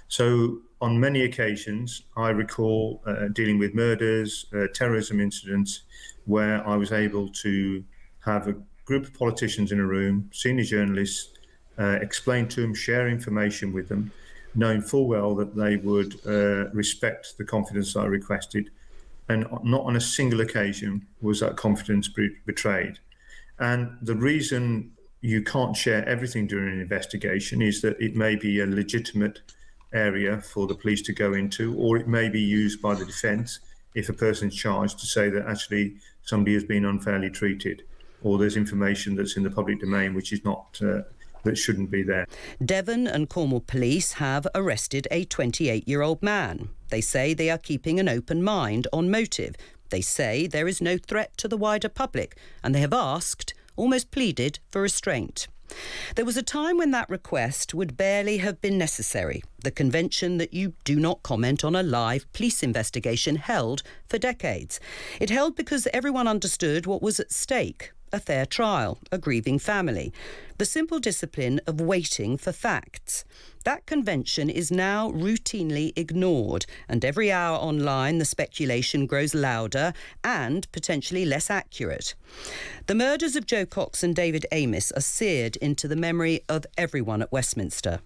So on many occasions, I recall dealing with murders, terrorism incidents, where I was able to have a group of politicians in a room, senior journalists, explain to them, share information with them, knowing full well that they would respect the confidence I requested. And not on a single occasion was that confidence betrayed. And the reason you can't share everything during an investigation is that it may be a legitimate area for the police to go into, or it may be used by the defence if a person's charged to say that actually somebody has been unfairly treated, or there's information that's in the public domain which is not that shouldn't be there. Devon and Cornwall police have arrested a 28-year-old man. They say they are keeping an open mind on motive. They say there is no threat to the wider public, and they have asked, almost pleaded, for restraint. There was a time when that request would barely have been necessary. The convention that you do not comment on a live police investigation held for decades. It held because everyone understood what was at stake: a fair trial, a grieving family, the simple discipline of waiting for facts. That convention is now routinely ignored, and every hour online the speculation grows louder and potentially less accurate. The murders of Jo Cox and David Amess are seared into the memory of everyone at Westminster.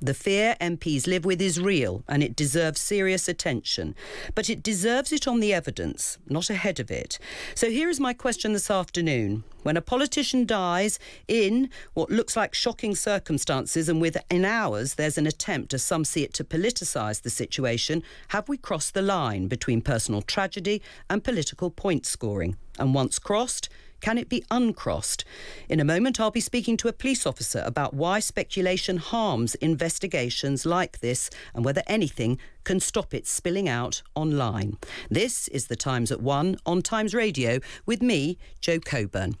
The fear MPs live with is real, and it deserves serious attention. But it deserves it on the evidence, not ahead of it. So here is my question this afternoon. When a politician dies in what looks like shocking circumstances, and within hours there's an attempt, as some see it, to politicise the situation, have we crossed the line between personal tragedy and political point scoring? And once crossed, can it be uncrossed? In a moment, I'll be speaking to a police officer about why speculation harms investigations like this and whether anything can stop it spilling out online. This is The Times at 1 on Times Radio with me, Jo Coburn.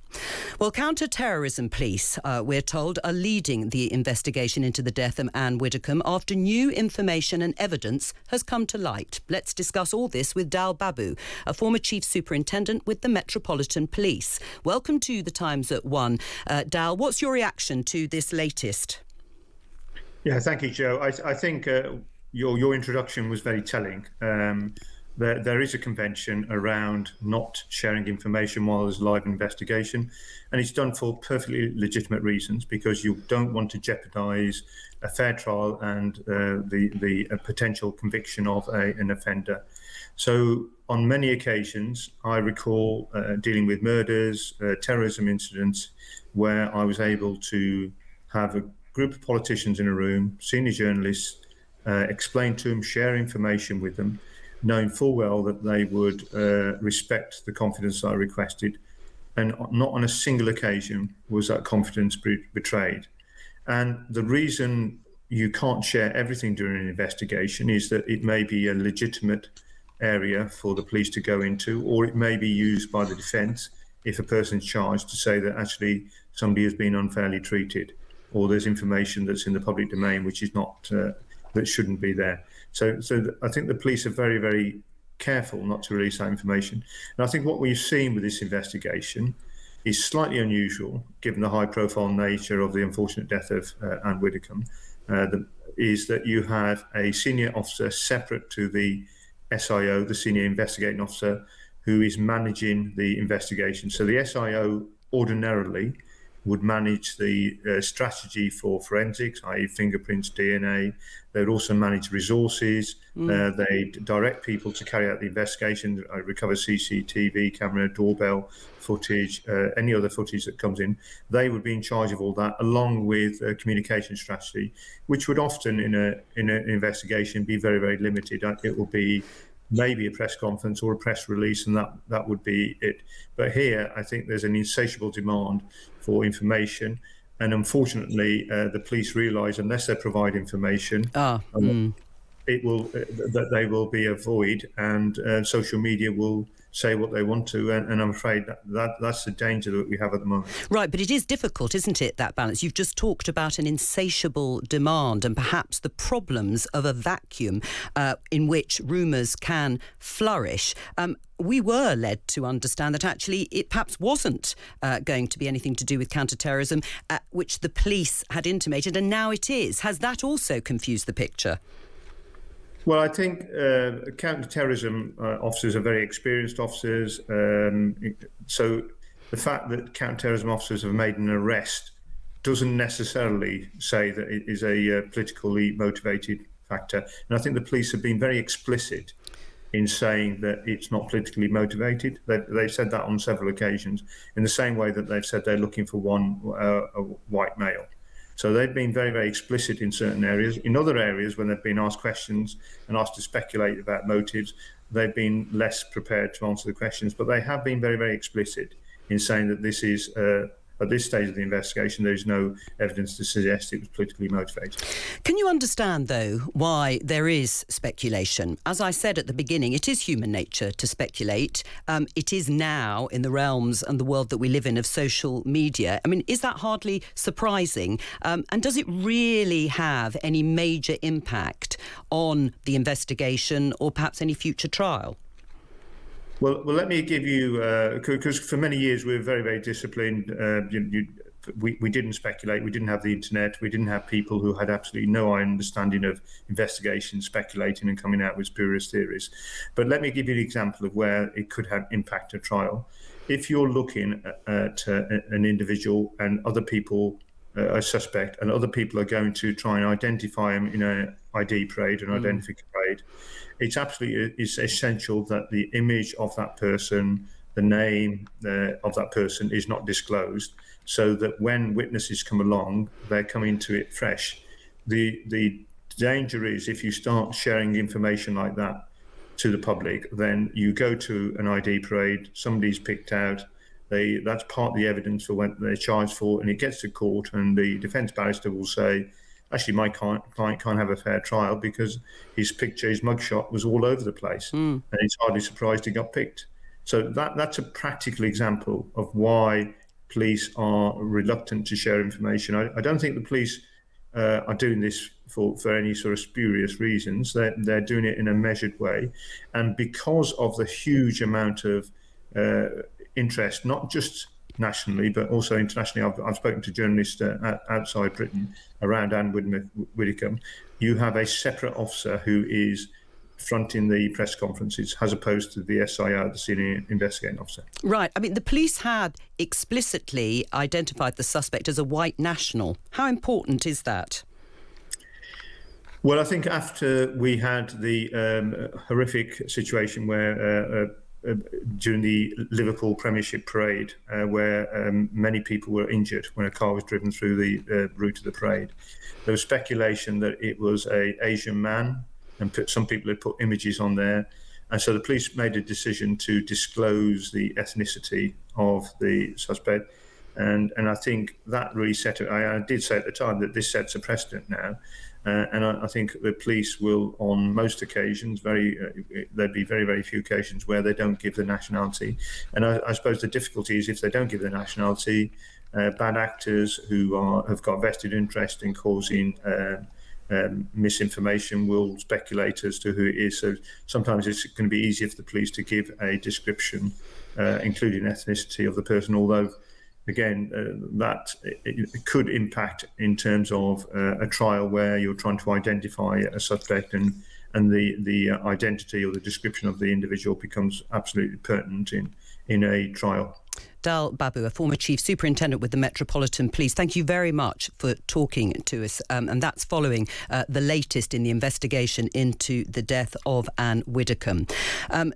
Well, counter-terrorism police, we're told, are leading the investigation into the death of Anne Widdecombe after new information and evidence has come to light. Let's discuss all this with Dal Babu, a former chief superintendent with the Metropolitan Police. Welcome to The Times at 1. Dal, what's your reaction to this latest? Yeah, thank you, Jo. I think your introduction was very telling. There is a convention around not sharing information while there's a live investigation, and it's done for perfectly legitimate reasons, because you don't want to jeopardise a fair trial and the potential conviction of an offender. So on many occasions, I recall dealing with murders, terrorism incidents, where I was able to have a group of politicians in a room, senior journalists, explain to them, share information with them, knowing full well that they would respect the confidence I requested. And not on a single occasion was that confidence betrayed. And the reason you can't share everything during an investigation is that it may be a legitimate area for the police to go into, or it may be used by the defence if a person's charged to say that actually somebody has been unfairly treated, or there's information that's in the public domain which is not that shouldn't be there. So I think the police are very, very careful not to release that information. And I think what we've seen with this investigation is slightly unusual, given the high-profile nature of the unfortunate death of Anne Widdecombe, is that you have a senior officer separate to the SIO, the senior investigating officer, who is managing the investigation. So the SIO ordinarily would manage the strategy for forensics, i.e. fingerprints, DNA. They would also manage resources. They direct people to carry out the investigation, recover CCTV camera, doorbell footage, any other footage that comes in. They would be in charge of all that, along with a communication strategy, which would often in an investigation be very, very limited. It will be maybe a press conference or a press release, and that would be it. But here, I think there's an insatiable demand for information, and unfortunately, the police realise unless they provide information, it will that they will be a void, and social media will say what they want to, and I'm afraid that's the danger that we have at the moment. Right, but it is difficult, isn't it, that balance? You've just talked about an insatiable demand and perhaps the problems of a vacuum in which rumours can flourish. We were led to understand that actually it perhaps wasn't going to be anything to do with counter-terrorism, which the police had intimated, and now it is. Has that also confused the picture? Well, I think counter-terrorism officers are very experienced officers. So the fact that counter-terrorism officers have made an arrest doesn't necessarily say that it is a politically motivated factor. And I think the police have been very explicit in saying that it's not politically motivated. They've said that on several occasions, in the same way that they've said they're looking for one a white male. So they've been very, very explicit in certain areas. In other areas, when they've been asked questions and asked to speculate about motives, they've been less prepared to answer the questions. But they have been very, very explicit in saying that this is, at this stage of the investigation, there is no evidence to suggest it was politically motivated. Can you understand, though, why there is speculation? As I said at the beginning, it is human nature to speculate. It is now in the realms and the world that we live in of social media. I mean, is that hardly surprising? And does it really have any major impact on the investigation or perhaps any future trial? Well, let me give you, because for many years we were very, very disciplined. We didn't speculate. We didn't have the internet. We didn't have people who had absolutely no understanding of investigation, speculating and coming out with spurious theories. But let me give you an example of where it could have impact a trial. If you're looking at an individual and other people, a suspect, and other people are going to try and identify him in an ID parade, an identification parade, it's absolutely essential that the image of that person, the name of that person is not disclosed, so that when witnesses come along, they're coming to it fresh. The danger is if you start sharing information like that to the public, then you go to an ID parade, somebody's picked out, that's part of the evidence for when they're charged for, and it gets to court, and the defence barrister will say, actually, my client can't have a fair trial because his picture, his mugshot was all over the place, and he's hardly surprised he got picked. So that's a practical example of why police are reluctant to share information. I don't think the police are doing this for any sort of spurious reasons. They're doing it in a measured way, and because of the huge amount of interest, not just nationally, but also internationally. I've spoken to journalists outside Britain around Anne Widdecombe. You have a separate officer who is fronting the press conferences as opposed to the SIO, the senior investigating officer. Right. I mean, the police had explicitly identified the suspect as a white national. How important is that? Well, I think after we had the horrific situation where during the Liverpool Premiership parade, where many people were injured when a car was driven through the route of the parade. There was speculation that it was an Asian man, and some people had put images on there. And so the police made a decision to disclose the ethnicity of the suspect. And I think that really set it. I did say at the time that this sets a precedent now. And I think the police will, on most occasions, there'd be very, very few occasions where they don't give the nationality. And I suppose the difficulty is if they don't give the nationality, bad actors who have got vested interest in causing misinformation will speculate as to who it is. So sometimes it's going to be easier for the police to give a description, including ethnicity of the person, although again, that it could impact in terms of a trial where you're trying to identify a suspect and the identity or the description of the individual becomes absolutely pertinent in a trial. Dal Babu, a former Chief Superintendent with the Metropolitan Police, thank you very much for talking to us. And that's following the latest in the investigation into the death of Anne Widdecombe.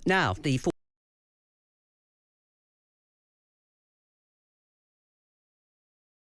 Now, the